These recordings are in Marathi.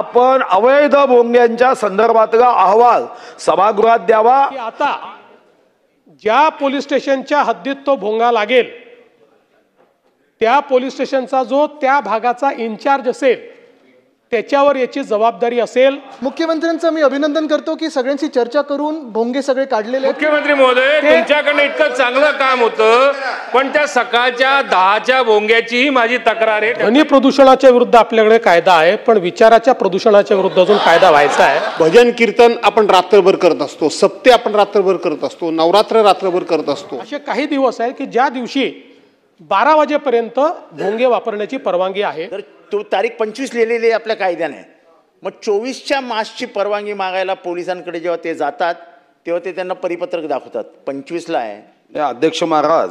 आपण अवैध भोंग्यांच्या संदर्भातला अहवाल सभागृहात द्यावा। आता ज्या पोलीस स्टेशनच्या हद्दीत तो भोंगा लागेल त्या पोलीस स्टेशनचा जो त्या भागाचा इन्चार्ज असेल त्याच्यावर याची जबाबदारी असेल। मुख्यमंत्र्यांचं मी अभिनंदन करतो की सगळ्यांशी चर्चा करून भोंगे सगळे काढलेले। मुख्यमंत्री महोदय, तुमच्याकडे इतकं चांगलं काम होतं, पण त्या सकाळच्या 10च्या भोंग्याचीही माझी तक्रार आहे। ध्वनी प्रदूषणाच्या विरुद्ध आपल्याकडे कायदा आहे, पण विचाराच्या प्रदूषणाच्या विरुद्ध अजून कायदा व्हायचा आहे। भजन कीर्तन आपण रात्रभर करत असतो, सप्ते आपण रात्रभर करत असतो, नवरात्र रात्रभर करत असतो। असे काही दिवस आहेत की ज्या दिवशी 12 वाजेपर्यंत भोंगे वापरण्याची परवानगी आहे। तर तो तारीख 25 लिहिलेली आहे आपल्या कायद्याने। मग 24च्या मासची परवानगी मागायला पोलिसांकडे जेव्हा ते जातात तेव्हा ते त्यांना परिपत्रक दाखवतात, 25ला आहे। अध्यक्ष महाराज,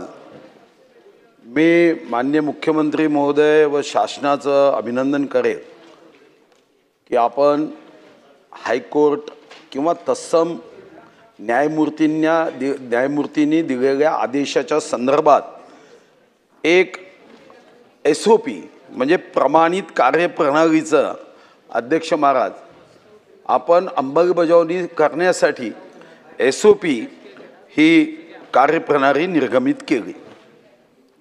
मी माननीय मुख्यमंत्री महोदय व शासनाचं अभिनंदन करेन की आपण हायकोर्ट किंवा तत्सम न्यायमूर्तींनी दिलेल्या आदेशाच्या संदर्भात एक SOP म्हणजे प्रमाणित कार्यप्रणालीचं अध्यक्ष महाराज आपण अंमलबजावणी करण्यासाठी SOP ही कार्यप्रणाली निर्गमित केली।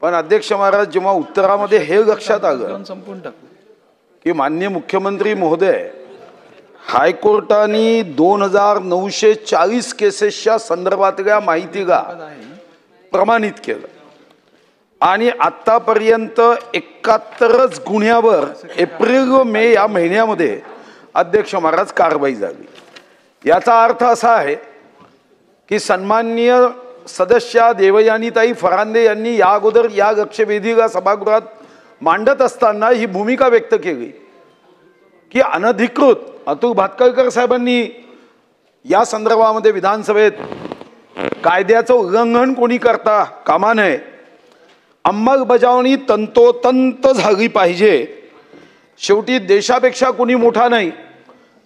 पण अध्यक्ष महाराज, जेव्हा उत्तरामध्ये हे लक्षात आलं की माननीय मुख्यमंत्री महोदय हायकोर्टाने 2940 केसेसच्या संदर्भातल्या माहितीला प्रमाणित केलं आणि आतापर्यंत 71 गुन्ह्यावर एप्रिल व मे या महिन्यामध्ये अध्यक्ष महाराज कारवाई झाली। याचा अर्थ असा आहे की सन्माननीय सदस्य देवयानीताई फरांदे यांनी या अगोदर या लक्षवेधीला सभागृहात मांडत असताना ही भूमिका व्यक्त केली की अनधिकृत अतुल भातखळकर साहेबांनी या संदर्भामध्ये विधानसभेत कायद्याचं उल्लंघन कोणी करता कामा नये, अंमलबजावणी तंतोतंत झाली पाहिजे। शेवटी देशापेक्षा कोणी मोठा नाही,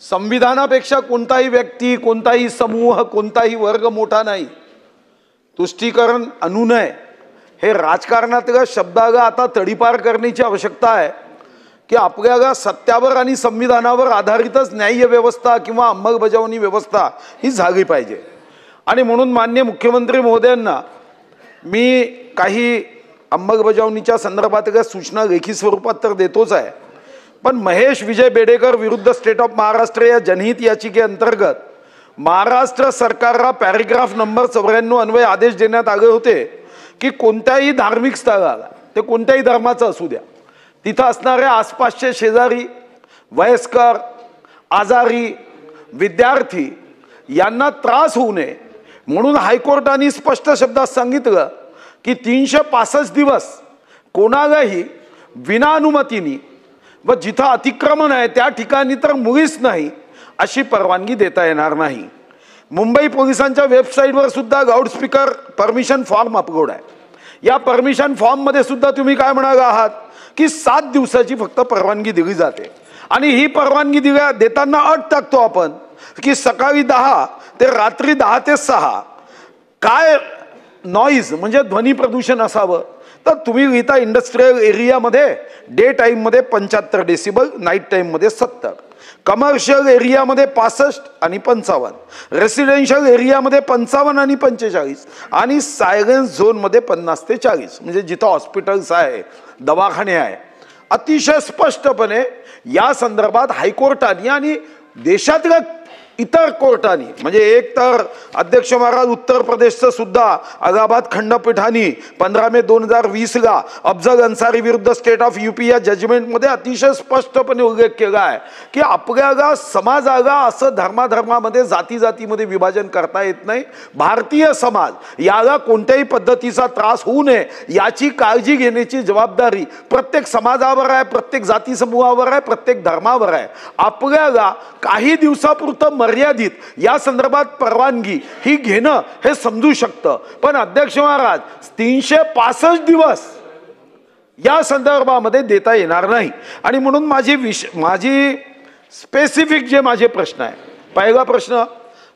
संविधानापेक्षा कोणताही व्यक्ती, कोणताही समूह, कोणताही वर्ग मोठा नाही। तुष्टीकरण अनुनय हे राजकारणातल्या शब्दाला आता तडीपार करण्याची आवश्यकता आहे की आपल्याला सत्यावर आणि संविधानावर आधारितच न्याय व्यवस्था किंवा अंमलबजावणी व्यवस्था ही झाली पाहिजे। आणि म्हणून माननीय मुख्यमंत्री महोदयांना मी काही अंमलबजावणीच्या संदर्भातल्या सूचना लेखी स्वरूपात तर देतोच आहे, पण महेश विजय बेडेकर विरुद्ध स्टेट ऑफ महाराष्ट्र या जनहित याचिकेअंतर्गत महाराष्ट्र सरकारला पॅरेग्राफ नंबर 94 अन्वये आदेश देण्यात आले होते की कोणत्याही धार्मिक स्थळाला, ते कोणत्याही धर्माचं असू द्या, तिथं असणाऱ्या आसपासचे शेजारी, वयस्कर, आजारी, विद्यार्थी यांना त्रास होऊ नये म्हणून हायकोर्टाने स्पष्ट शब्दात सांगितलं की 365 दिवस कोणालाही विना अनुमतीने व जिथं अतिक्रमण आहे त्या ठिकाणी तर मुळीच नाही अशी परवानगी देता येणार नाही। मुंबई पोलिसांच्या वेबसाईटवर सुद्धा लाऊडस्पीकर परमिशन फॉर्म अपलोड आहे। या परमिशन फॉर्ममध्ये सुद्धा तुम्ही काय म्हणाला आहात की 7 दिवसाची फक्त परवानगी दिली जाते आणि ही परवानगी देताना अट टाकतो आपण की सकाळी 10 ते रात्री 10 ते 6 काय नॉईज म्हणजे ध्वनी प्रदूषण असावं, तर तुम्ही लिहिता इंडस्ट्रियल एरियामध्ये डे टाईममध्ये 75 डेसिबल, नाईट टाईममध्ये 70, कमर्शियल एरियामध्ये 65 आणि 55, रेसिडेन्शियल एरियामध्ये 55 आणि 45 आणि सायलेन्स झोनमध्ये 50 ते 40 म्हणजे जिथं हॉस्पिटल्स आहे, दवाखाने आहे। अतिशय स्पष्टपणे या संदर्भात हायकोर्टाने आणि देशातल्या इतर कोर्टाने म्हणजे एक तर अध्यक्ष महाराज उत्तर प्रदेशचं सुद्धा अलाहाबाद खंडपीठाने 15 मे 2020 अफजल अन्सारी विरुद्ध स्टेट ऑफ UP या जजमेंटमध्ये अतिशय स्पष्टपणे उल्लेख केला आहे की आपल्याला समाजाला असं धर्माधर्मामध्ये जातीजातीमध्ये विभाजन करता येत नाही। भारतीय समाज याला कोणत्याही पद्धतीचा त्रास होऊ नये याची काळजी घेण्याची जबाबदारी प्रत्येक समाजावर आहे, प्रत्येक जाती समूहावर आहे, प्रत्येक धर्मावर आहे। आपल्याला काही दिवसापुरतं मर्यादित या संदर्भात परवानगी ही घेणं हे समजू शकतं, पण अध्यक्ष महाराज 365 दिवस या संदर्भामध्ये देता येणार नाही। आणि म्हणून माझी स्पेसिफिक जे माझे प्रश्न आहे, पहिला प्रश्न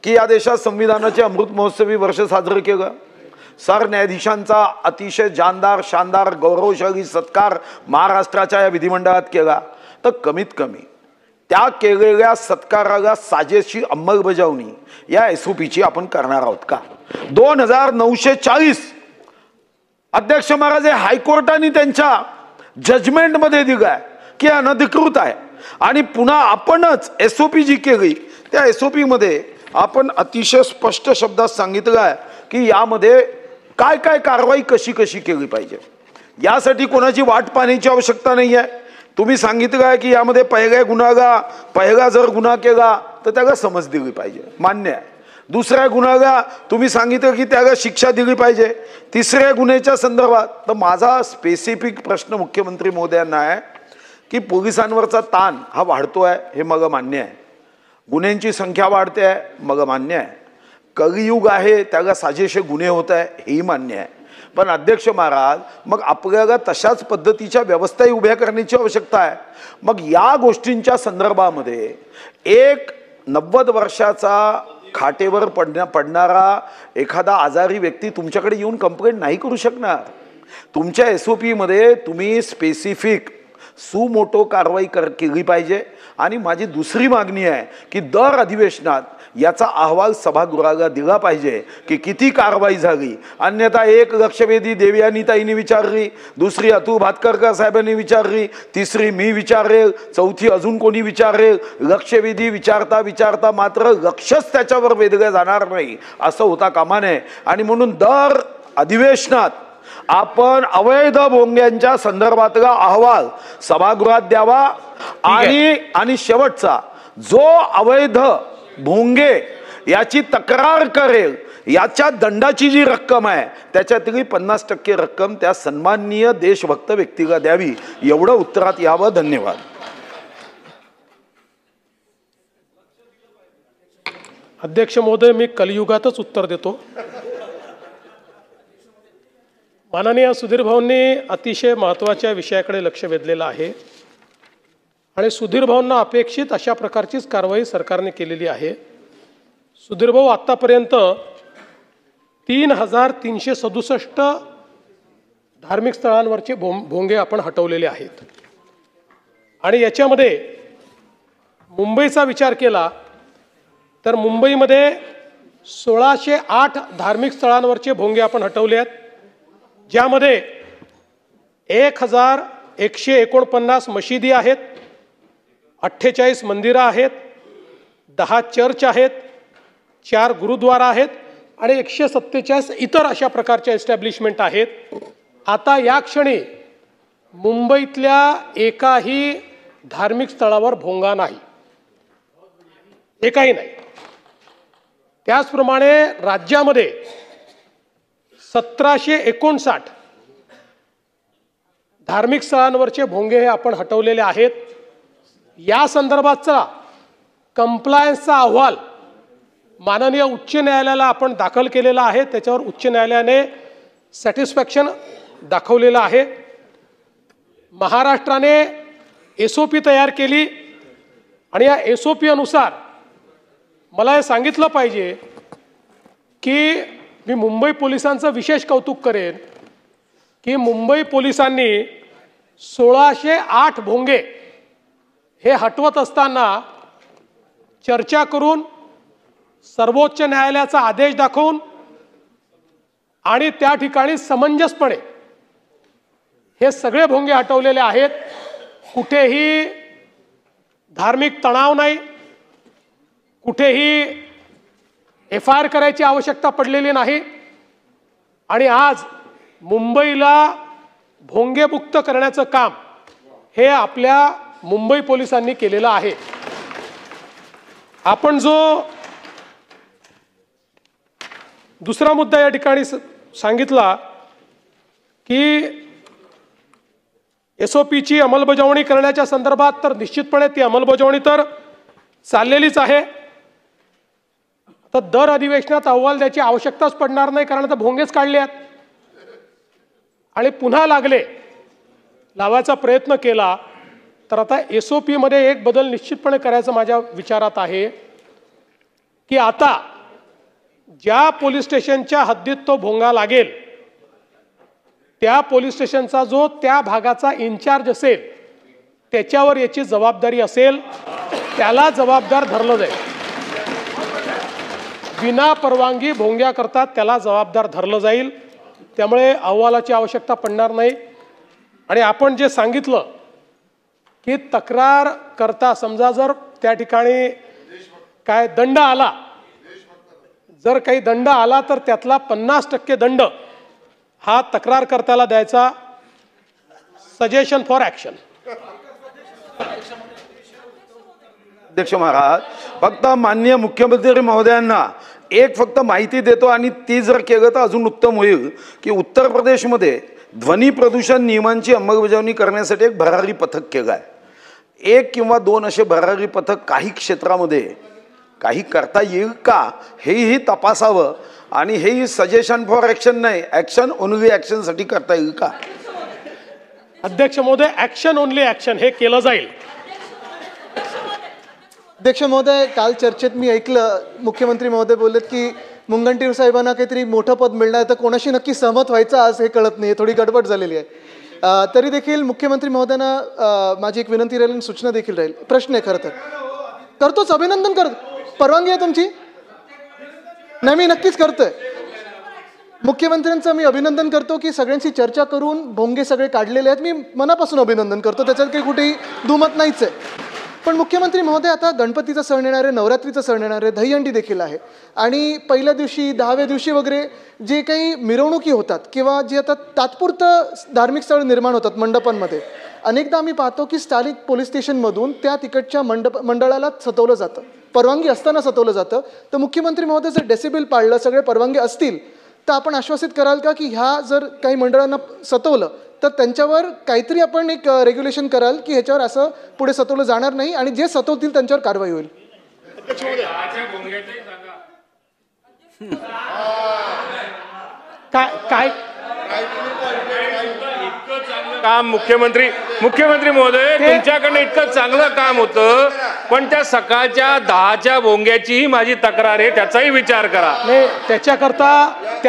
की या देशात संविधानाचे अमृत महोत्सवी वर्ष साजरे केलं, सरन्यायाधीशांचा अतिशय जानदार शानदार गौरवशाली सत्कार महाराष्ट्राच्या या विधिमंडळात केला, तर कमीत कमी त्या केलेल्या सत्काराला साजेशी अंमलबजावणी या SOPची आपण करणार आहोत का? 2940 अध्यक्ष महाराज हायकोर्टाने त्यांच्या जजमेंटमध्ये दिलाय की अनधिकृत आहे आणि पुन्हा आपणच SOP जी केली त्या SOP मध्ये आपण अतिशय स्पष्ट शब्दात सांगितलं आहे की यामध्ये काय काय कारवाई कशी कशी केली पाहिजे. यासाठी कोणाची वाट पाहण्याची आवश्यकता नाही आहे. तुम्ही सांगितलं आहे की यामध्ये पहिला जर गुन्हा केला तर त्याला समज दिली पाहिजे, मान्य आहे. दुसऱ्या गुन्ह्याला तुम्ही सांगितलं की त्याला शिक्षा दिली पाहिजे. तिसऱ्या गुन्ह्याच्या संदर्भात तर माझा स्पेसिफिक प्रश्न मुख्यमंत्री महोदयांना आहे की पोलिसांवरचा ताण हा वाढतोय हे मला मान्य आहे. गुन्ह्यांची संख्या वाढते आहे मला मान्य आहे. कलियुग आहे त्याला साजेसे गुन्हे होत आहे हेही मान्य आहे. पण अध्यक्ष महाराज मग आपल्याला तशाच पद्धतीच्या व्यवस्थाही उभ्या करण्याची आवश्यकता आहे. मग या गोष्टींच्या संदर्भामध्ये एक 90 वर्षाचा खाटेवर पडणारा एखादा आजारी व्यक्ती तुमच्याकडे येऊन कंप्लेंट नाही करू शकणार. तुमच्या SOP मध्ये तुम्ही स्पेसिफिक सुमोटो कारवाई केली पाहिजे. आणि माझी दुसरी मागणी आहे की दर अधिवेशनात याचा अहवाल सभागृहाला दिला पाहिजे की किती कारवाई झाली. अन्यथा एक लक्षवेधी देवयानीताईंनी विचारली, दुसरी अतुल भातखळकर साहेबांनी विचारली, तिसरी मी विचारेल, चौथी अजून कोणी विचारेल. लक्षवेधी विचारता विचारता मात्र लक्षच त्याच्यावर वेधलं जाणार नाही असं होता कामा नये. आणि म्हणून दर अधिवेशनात आपण अवैध भोंग्यांच्या संदर्भातला अहवाल सभागृहात द्यावा. आणि शेवटचा जो अवैध भोंगे याची तक्रार करेल याच्या दंडाची जी रक्कम आहे त्याच्यातली 50% रक्कम त्या सन्माननीय देशभक्त व्यक्तीला द्यावी एवढं उत्तरात यावं. धन्यवाद. अध्यक्ष महोदय, मी कलियुगातच उत्तर देतो. माननीय सुधीर भाऊंनी अतिशय महत्त्वाच्या विषयाकडे लक्ष वेधलेलं आहे आणि सुधीर भाऊंना अपेक्षित अशा प्रकारचीच कारवाई सरकारने केलेली आहे. सुधीर भाऊ, आत्तापर्यंत 3367 धार्मिक स्थळांवरचे भोंगे आपण हटवलेले आहेत. आणि याच्यामध्ये मुंबईचा विचार केला तर मुंबईमध्ये 1608 धार्मिक स्थळांवरचे भोंगे आपण हटवले आहेत, ज्यामध्ये 1149 मशिदी आहेत, 48 मंदिरं आहेत, 10 चर्च आहेत, 4 गुरुद्वारा आहेत आणि 147 इतर अशा प्रकारच्या एस्टॅब्लिशमेंट आहेत. आता या क्षणी मुंबईतल्या एकाही धार्मिक स्थळावर भोंगा नाही, एकाही नाही. त्याचप्रमाणे राज्यामध्ये 1759 धार्मिक स्थळांवरचे भोंगे हे आपण हटवलेले आहेत. या संदर्भातचा कंप्लायन्सचा अहवाल माननीय उच्च न्यायालयाला आपण दाखल केलेला आहे. त्याच्यावर उच्च न्यायालयाने सॅटिस्फॅक्शन दाखवलेलं आहे. महाराष्ट्राने SOP तयार केली आणि या SOP अनुसार मला हे सांगितलं पाहिजे की मी मुंबई पोलिसांचं विशेष कौतुक करेन की मुंबई पोलिसांनी 1608 भोंगे हे हटवत असताना चर्चा करून, सर्वोच्च न्यायालयाचा आदेश दाखवून आणि त्या ठिकाणी समंजसपणे हे सगळे भोंगे हटवलेले आहेत. कुठेही धार्मिक तणाव नाही, कुठेही FIR करायची आवश्यकता पडलेली नाही. आणि आज मुंबईला भोंगेमुक्त करण्याचं काम हे आपल्या मुंबई पोलिसांनी केलेलं आहे. आपण जो दुसरा मुद्दा या ठिकाणी सांगितला की SOPची अंमलबजावणी करण्याच्या संदर्भात, तर निश्चितपणे ती अंमलबजावणी तर चाललेलीच आहे. तर दर अधिवेशनात अहवाल द्यायची आवश्यकताच पडणार नाही, कारण आता भोंगेच काढले आहेत. आणि पुन्हा लावायचा प्रयत्न केला तर आता SOP मध्ये एक बदल निश्चितपणे करायचं माझ्या विचारात आहे की आता ज्या पोलीस स्टेशनच्या हद्दीत तो भोंगा लागेल त्या पोलीस स्टेशनचा जो त्या भागाचा इन्चार्ज असेल त्याच्यावर याची जबाबदारी असेल. त्याला जबाबदार धरलं जाईल. विना परवानगी भोंग्या करतात त्याला जबाबदार धरलं जाईल. त्यामुळे अहवालाची आवश्यकता पडणार नाही. आणि आपण जे सांगितलं की तक्रार करता समजा जर त्या ठिकाणी काय दंड आला, जर काही दंड आला तर त्यातला 50% दंड हा तक्रारकर्त्याला द्यायचा. Suggestion for action. अध्यक्ष महाराज, फक्त माननीय मुख्यमंत्री महोदयांना एक फक्त माहिती देतो आणि ती जर केलं तर अजून उत्तम होईल की उत्तर प्रदेशमध्ये ध्वनी प्रदूषण नियमांची अंमलबजावणी करण्यासाठी एक भरारी पथक केलं आहे. 1 किंवा 2 असे भरारी पथक काही क्षेत्रामध्ये काही करता येईल का हेही तपासावं आणि हेही सजेशन फॉर ॲक्शन नाही, ॲक्शन ओनली ॲक्शनसाठी करता येईल का? अध्यक्ष महोदय, ॲक्शन ओनली ॲक्शन हे केलं जाईल. अध्यक्ष महोदय, काल चर्चेत मी ऐकलं मुख्यमंत्री महोदय बोललेत की मुनगंटीवार साहेबांना काहीतरी मोठं पद मिळणार, तर कोणाशी नक्की सहमत व्हायचं आज हे कळत नाही, थोडी गडबड झालेली आहे. तरी देखील मुख्यमंत्री महोदयांना माझी एक विनंती राहील आणि सूचना देखील राहील. प्रश्न आहे खरं तर, करतोच, अभिनंदन करतो. परवानगी आहे तुमची? नाही, मी नक्कीच करतोय. मुख्यमंत्र्यांचं मी अभिनंदन करतो की सगळ्यांशी चर्चा करून भोंगे सगळे काढलेले आहेत. मी मनापासून अभिनंदन करतो, त्याच्यात काही कुठेही दुमत नाहीच आहे. पण मुख्यमंत्री महोदय, आता गणपतीचा सण येणार आहे, नवरात्रीचा सण येणार आहे, दहीहंडी देखील आहे. आणि पहिल्या दिवशी 10व्या दिवशी वगैरे जे काही मिरवणुकी होतात किंवा जे आता तात्पुरतं धार्मिक स्थळ निर्माण होतात मंडपांमध्ये, अनेकदा आम्ही पाहतो की स्थानिक पोलीस स्टेशनमधून त्या तिकडच्या मंडळाला सतवलं जातं, परवानगी असताना सतवलं जातं. तर मुख्यमंत्री महोदय, जर डेसिबल पाळलं, सगळे परवानगी असतील, तर आपण आश्वासित कराल का की ह्या जर काही मंडळांना सतवलं तर त्यांच्यावर काहीतरी आपण एक रेग्युलेशन कराल की ह्याच्यावर असं पुढे सतवलं जाणार नाही आणि जे सतवतील त्यांच्यावर कारवाई होईल? काय काम मुख्यमंत्री महोदय, तुमच्याकडनं इतकं चांगलं काम होतं, पण त्या सकाळच्या 10च्या भोंग्याचीही माझी तक्रार आहे, त्याचाही विचार करा. नाही, त्याच्याकरता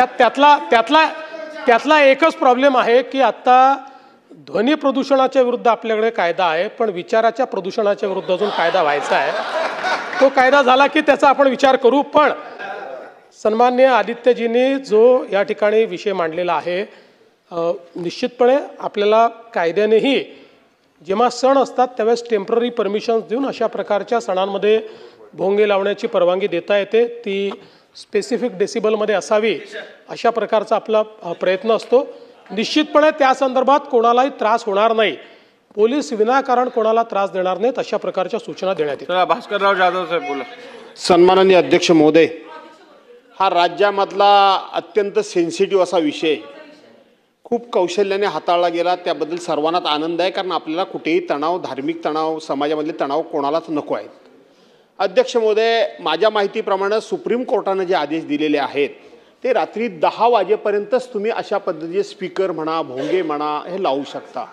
त्यातला एकच प्रॉब्लेम आहे की आता ध्वनी प्रदूषणाच्या विरुद्ध आपल्याकडे कायदा आहे, पण विचाराच्या प्रदूषणाच्या विरुद्ध अजून कायदा व्हायचा आहे. तो कायदा झाला की त्याचा आपण विचार करू. पण सन्माननीय आदित्यजींनी जो या ठिकाणी विषय मांडलेला आहे, निश्चितपणे आपल्याला कायद्यानेही जेव्हा सण असतात त्यावेळेस टेम्पररी परमिशन्स देऊन अशा प्रकारच्या सणांमध्ये भोंगे लावण्याची परवानगी देता येते. ती स्पेसिफिक डेसिबलमध्ये असावी अशा प्रकारचा आपला प्रयत्न असतो. निश्चितपणे त्या संदर्भात कोणालाही त्रास होणार नाही, पोलीस विनाकारण कोणाला त्रास देणार नाहीत अशा प्रकारच्या सूचना देण्यात येतात. भास्करराव जाधव साहेब बोला. सन्माननीय अध्यक्ष महोदय, हा राज्यामधला अत्यंत सेन्सिटिव्ह असा विषय खूप कौशल्याने हाताळला गेला, त्याबद्दल सर्वांनाच आनंद आहे. कारण आपल्याला कुठेही तणाव, धार्मिक तणाव, समाजामधले तणाव कोणालाच नको आहेत. अध्यक्ष महोदय, माझ्या माहितीप्रमाणे सुप्रीम कोर्टाने जे आदेश दिलेले आहेत ते रात्री 10 वाजेपर्यंतच तुम्ही अशा पद्धतीचे स्पीकर म्हणा, भोंगे म्हणा, हे लावू शकता.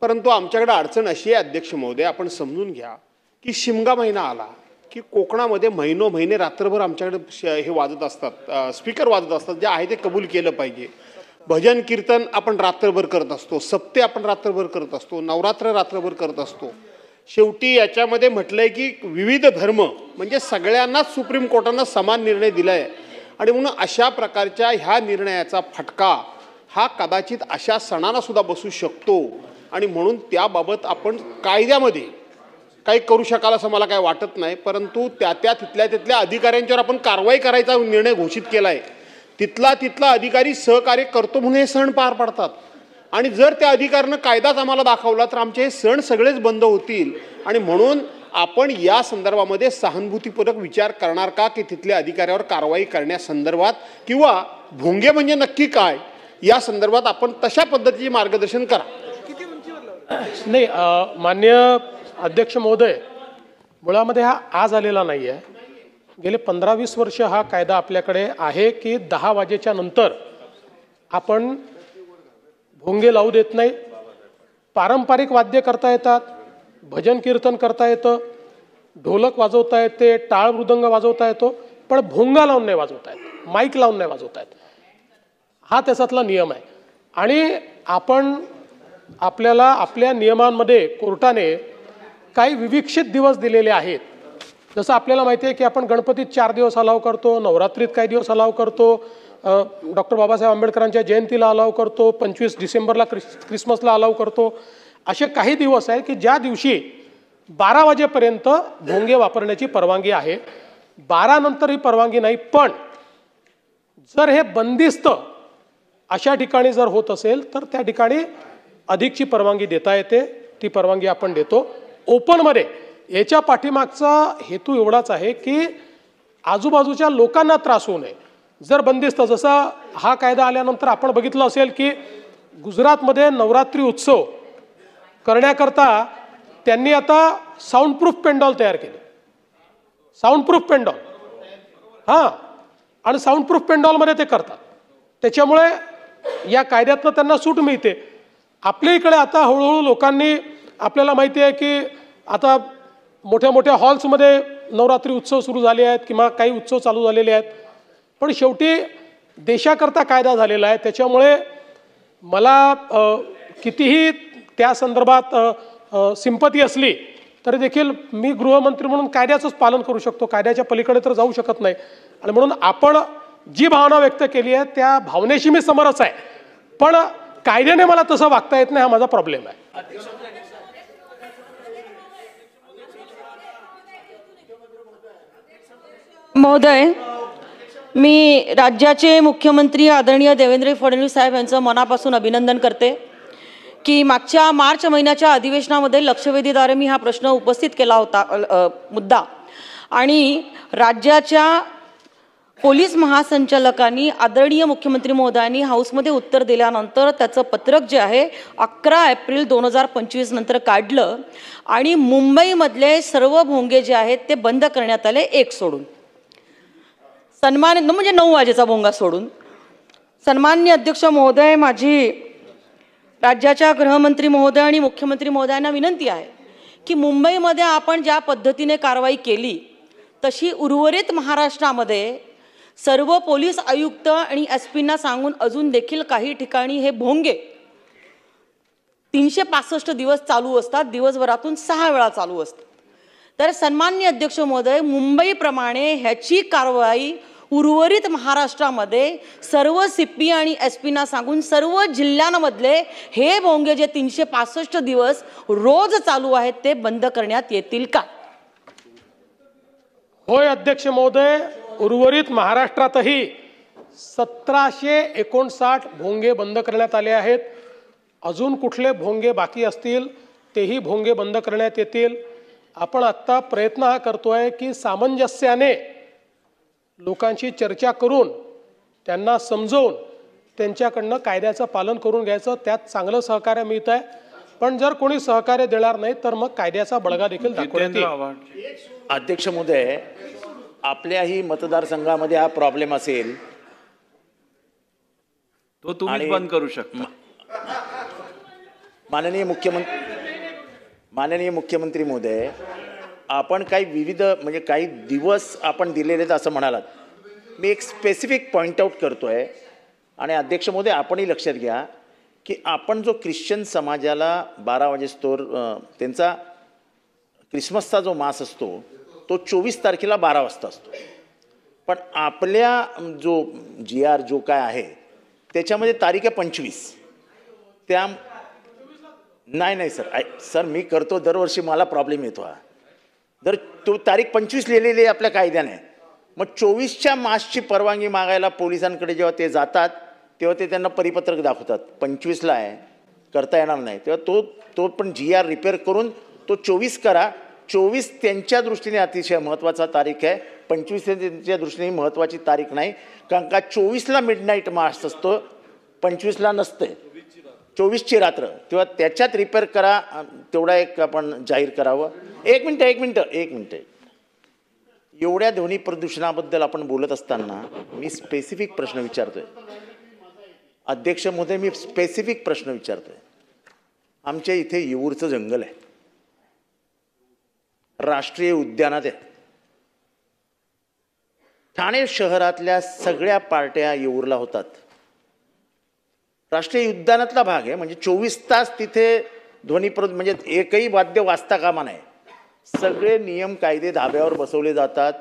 परंतु आमच्याकडे अडचण अशी आहे अध्यक्ष महोदय, आपण समजून घ्या की शिमगा महिना आला की कोकणामध्ये महिने रात्रभर आमच्याकडे हे वाजत असतात, स्पीकर वाजत असतात. जे आहे ते कबूल केलं पाहिजे. भजन कीर्तन आपण रात्रभर करत असतो, सप्ते आपण रात्रभर करत असतो, नवरात्र रात्रभर करत असतो. शेवटी याच्यामध्ये म्हटलंय की विविध धर्म म्हणजे सगळ्यांनाच सुप्रीम कोर्टानं समान निर्णय दिलाय आणि म्हणून अशा प्रकारच्या ह्या निर्णयाचा फटका हा कदाचित अशा सणांना सुद्धा बसू शकतो आणि म्हणून त्याबाबत आपण कायद्यामध्ये काही करू शकाल असं मला काही वाटत नाही. परंतु तिथल्या अधिकाऱ्यांच्यावर आपण कारवाई करायचा निर्णय घोषित केला आहे. तिथला अधिकारी सहकार्य करतो म्हणून हे सण पार पाडतात आणि जर त्या अधिकाऱ्यानं कायदाच आम्हाला दाखवला तर आमचे हे सण सगळेच बंद होतील. आणि म्हणून आपण या संदर्भामध्ये सहानुभूतीपूर्वक विचार करणार का की तिथल्या अधिकाऱ्यावर कारवाई करण्यासंदर्भात किंवा भोंगे म्हणजे नक्की काय या संदर्भात आपण तशा पद्धतीचे मार्गदर्शन करा. नाही, माननीय अध्यक्ष महोदय, मुळामध्ये हा आज आलेला नाही आहे. गेले 15-20 वर्ष हा कायदा आपल्याकडे आहे की 10 वाजेच्या नंतर आपण भोंगे लावू देत नाही. पारंपरिक वाद्य करता येतात, भजन कीर्तन करता येतं, ढोलक वाजवता येते, टाळ मृदंग वाजवता येतो, पण भोंगा लावून नाही वाजवता येत, माईक लावून नाही वाजवता येत. हा त्याच्यातला नियम आहे. आणि आपण आपल्याला आपल्या नियमांमध्ये कोर्टाने काही विविक्षित दिवस दिलेले आहेत. जसं आपल्याला माहिती आहे की आपण गणपतीत 4 दिवस अलाव करतो, नवरात्रीत काही दिवस अलाव करतो, डॉक्टर बाबासाहेब आंबेडकरांच्या जयंतीला अलाव करतो, 25 डिसेंबरला क्रिसमसला अलाव करतो. असे काही दिवस आहेत की ज्या दिवशी 12 वाजेपर्यंत भोंगे वापरण्याची परवानगी आहे. 12 नंतर ही परवानगी नाही. पण जर हे बंदिस्त अशा ठिकाणी जर होत असेल तर त्या ठिकाणी अधिकची परवानगी देता येते. ती परवानगी आपण देतो. ओपनमध्ये याच्या पाठीमागचा हेतू एवढाच आहे की आजूबाजूच्या लोकांना त्रास होऊ नये. जर बंदिस्त, जसा हा कायदा आल्यानंतर आपण बघितलं असेल की गुजरातमध्ये नवरात्री उत्सव करण्याकरता त्यांनी आता साऊंडप्रूफ पेंडॉल तयार केले. साऊंडप्रूफ पेंडॉल, हां, आणि साऊंडप्रूफ पेंडॉलमध्ये ते करतात. त्याच्यामुळे या कायद्यातनं त्यांना सूट मिळते. आपल्या इकडे आता हळूहळू लोकांनी, आपल्याला माहिती आहे की आता मोठ्या मोठ्या हॉल्समध्ये नवरात्री उत्सव सुरू झाले आहेत किंवा काही उत्सव चालू झालेले आहेत. पण शेवटी देशाकरता कायदा झालेला आहे. त्याच्यामुळे मला कितीही त्या संदर्भात सिंपती असली तरी देखील मी गृहमंत्री म्हणून कायद्याचंच पालन करू शकतो. कायद्याच्या पलीकडे तर जाऊ शकत नाही. आणि म्हणून आपण जी भावना व्यक्त केली आहे त्या भावनेशी मी समरस आहे. पण कायद्याने मला तसं वागता येत नाही, हा माझा प्रॉब्लेम आहे. महोदय, मी राज्याचे मुख्यमंत्री आदरणीय देवेंद्र फडणवीस साहेब यांचं मनापासून अभिनंदन करते की मागच्या मार्च महिन्याच्या अधिवेशनामध्ये लक्षवेधीद्वारे मी हा प्रश्न उपस्थित केला होता, मुद्दा, आणि राज्याच्या पोलीस महासंचालकांनी आदरणीय मुख्यमंत्री महोदयांनी हाऊसमध्ये उत्तर दिल्यानंतर त्याचं पत्रक जे आहे 11 एप्रिल 2025 नंतर काढलं आणि मुंबईमधले सर्व भोंगे जे आहेत ते बंद करण्यात आले, एक सोडून. म्हणजे 9 वाजेचा भोंगा सोडून. सन्माननीय अध्यक्ष महोदय, माझी राज्याच्या गृहमंत्री महोदय आणि मुख्यमंत्री महोदयांना विनंती आहे की मुंबईमध्ये आपण ज्या पद्धतीने कारवाई केली तशी उर्वरित महाराष्ट्रामध्ये सर्व पोलीस आयुक्त आणि SP सांगून अजून देखील काही ठिकाणी हे भोंगे 365 दिवस चालू असतात, दिवसभरातून 6 वेळा चालू असतात. तर सन्माननीय अध्यक्ष महोदय, मुंबईप्रमाणे ह्याची कारवाई उर्वरित महाराष्ट्रामध्ये सर्व CP आणि SP सांगून सर्व जिल्ह्यांमधले हे भोंगे जे 365 दिवस रोज चालू आहेत ते बंद करण्यात येतील का? होय अध्यक्ष महोदय, उर्वरित महाराष्ट्रातही 1759 भोंगे बंद करण्यात आले आहेत. अजून कुठले भोंगे बाकी असतील तेही भोंगे बंद करण्यात येतील. आपण आत्ता प्रयत्न हा करतोय की सामंजस्याने लोकांशी चर्चा करून त्यांना समजवून त्यांच्याकडनं कायद्याचं पालन करून घ्यायचं. त्यात चांगलं सहकार्य मिळत आहे. पण जर कोणी सहकार्य देणार नाही तर मग कायद्याचा बळगा देखील दाखवण्यात येईल. अध्यक्ष महोदय, आपल्याही मतदारसंघामध्ये हा प्रॉब्लेम असेल तो तुम्ही बंद करू शकता. माननीय मुख्यमंत्री महोदय, आपण काही विविध म्हणजे काही दिवस आपण दिलेले असं म्हणालात. मी एक स्पेसिफिक पॉईंट आऊट करतोय आणि अध्यक्ष महोदय आपणही लक्षात घ्या की आपण जो ख्रिश्चन समाजाला 12 वाजेस्तोवर त्यांचा क्रिसमसचा जो मास असतो तो 24 तारखेला 12 वाजता असतो. पण आपल्या जो GR जो काय आहे त्याच्यामध्ये तारीख आहे 25. त्या नाही सर मी करतो दरवर्षी, मला प्रॉब्लेम येतो हा. जर तो तारीख 25 लिहिलेली आहे आपल्या कायद्याने, मग 24च्या मासची परवानगी मागायला पोलिसांकडे जेव्हा ते जातात तेव्हा ते त्यांना परिपत्रक दाखवतात 25ला आहे, करता येणार नाही. तेव्हा तो पण GR रिपेअर करून तो 24 करा. 24 त्यांच्या दृष्टीने अतिशय महत्त्वाचा तारीख आहे, 25 त्यांच्या दृष्टीने महत्त्वाची तारीख नाही. कारण का 24ला मिडनाईट मास असतो, 25ला नसते, 24ची रात्र. तेव्हा त्याच्यात रिपेअर करा, तेवढा एक आपण जाहीर करावं. एक मिनटं एवढ्या ध्वनी प्रदूषणाबद्दल आपण बोलत असताना मी स्पेसिफिक प्रश्न विचारतोय. अध्यक्ष महोदय, मी स्पेसिफिक प्रश्न विचारतोय. आमच्या इथे येऊरचं जंगल आहे, राष्ट्रीय उद्यानात आहे. ठाणे शहरातल्या सगळ्या पार्ट्या येऊरला होतात. राष्ट्रीय उद्यानातला भाग आहे, म्हणजे 24 तास तिथे ध्वनी म्हणजे एकही वाद्य वाजता कामा नाही. सगळे नियम कायदे धाब्यावर बसवले जातात,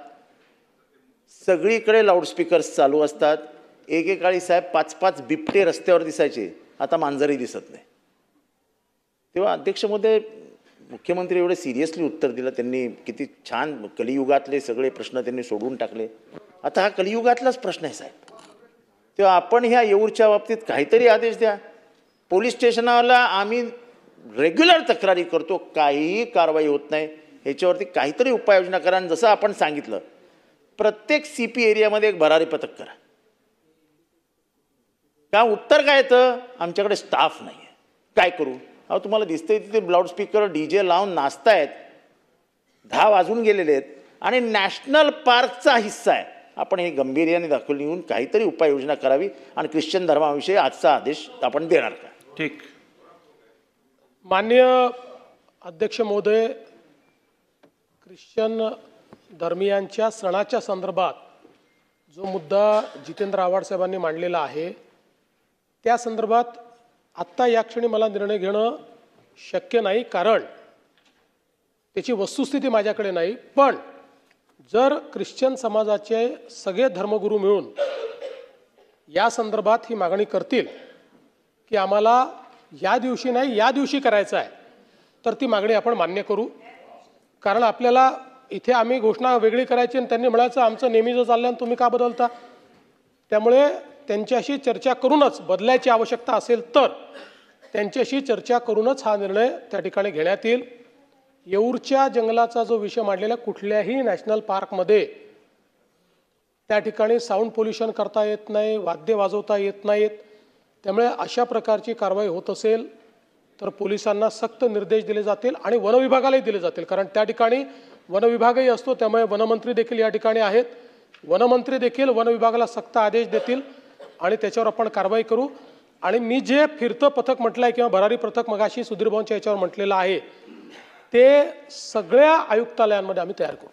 सगळीकडे लाऊडस्पीकर्स चालू असतात. एकेकाळी साहेब 5-5 बिबटे रस्त्यावर दिसायचे, आता मांजरही दिसत नाही. तेव्हा अध्यक्ष महोदय, मुख्यमंत्री एवढे सिरियसली उत्तर दिलं त्यांनी, किती छान. कलियुगातले सगळे प्रश्न त्यांनी सोडून टाकले. आता हा कलियुगातलाच प्रश्न आहे साहेब. तेव्हा आपण ह्या येऊरच्या बाबतीत काहीतरी आदेश द्या. पोलीस स्टेशनाला आम्ही रेग्युलर तक्रारी करतो, काहीही कारवाई होत नाही. ह्याच्यावरती काहीतरी उपाययोजना करा. आणि जसं आपण सांगितलं, प्रत्येक CP एरियामध्ये एक भरारी पथक करा. का उत्तर काय येतं, आमच्याकडे स्टाफ नाही आहे, काय करू. अहो तुम्हाला दिसतंय तिथे लाऊडस्पीकर DJ लावून नाचतायत, 10 वाजून गेलेले आहेत आणि नॅशनल पार्कचा हिस्सा आहे. आपण हे गांभीर्याने दाखवून येऊन काहीतरी उपाययोजना करावी. आणि ख्रिश्चन धर्माविषयी आजचा आदेश आपण देणार का. ठीक. माननीय अध्यक्ष महोदय, ख्रिश्चन धर्मियांच्या सणाच्या संदर्भात जो मुद्दा जितेंद्र आव्हाड साहेबांनी मांडलेला आहे, त्या संदर्भात आत्ता या क्षणी मला निर्णय घेणं शक्य नाही, कारण त्याची वस्तुस्थिती माझ्याकडे नाही. पण जर ख्रिश्चन समाजाचे सगळे धर्मगुरू मिळून या संदर्भात ही मागणी करतील की आम्हाला या दिवशी नाही या दिवशी करायचं आहे, तर ती मागणी आपण मान्य करू. कारण आपल्याला इथे आम्ही घोषणा वेगळी करायची आणि त्यांनी म्हणायचं आमचं नेहमीचं चाललं आणि तुम्ही का बदलता. त्यामुळे त्यांच्याशी चर्चा करूनच, बदलायची आवश्यकता असेल तर त्यांच्याशी चर्चा करूनच हा निर्णय त्या ठिकाणी घेण्यात येईल. येऊरच्या जंगलाचा जो विषय मांडलेला, कुठल्याही नॅशनल पार्कमध्ये त्या ठिकाणी साऊंड पोल्युशन करता येत नाही, वाद्य वाजवता येत नाहीत. त्यामुळे अशा प्रकारची कारवाई होत असेल तर पोलिसांना सक्त निर्देश दिले जातील आणि वनविभागालाही दिले जातील. कारण त्या ठिकाणी वनविभागही असतो, त्यामुळे वनमंत्री देखील या ठिकाणी आहेत. वनमंत्री देखील वनविभागाला सक्त आदेश देतील आणि त्याच्यावर आपण कारवाई करू. आणि मी जे फिरतं पथक म्हटलं आहे किंवा भरारी पथक मगाशी सुधीर भाऊंच्या याच्यावर म्हटलेलं आहे, ते सगळ्या आयुक्तालयांमध्ये आम्ही तयार करू.